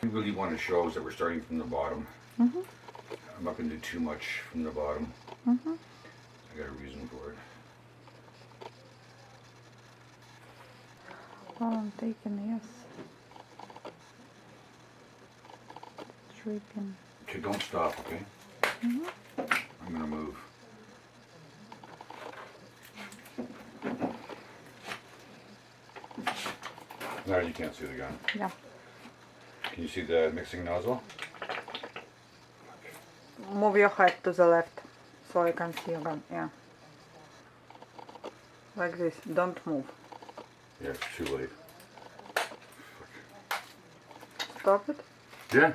We really want to show is that we're starting from the bottom. Mm-hmm. I'm not going to do too much from the bottom. Mm-hmm. I got a reason for it. Oh, I'm taking, yes. Dripping. Okay, don't stop, okay? Mm-hmm. I'm going to move. Now you can't see the gun. Yeah. Can you see the mixing nozzle? Move your head to the left so I can see your gun. Yeah. Like this. Don't move. Yeah, it's too late. Stop it. Yeah.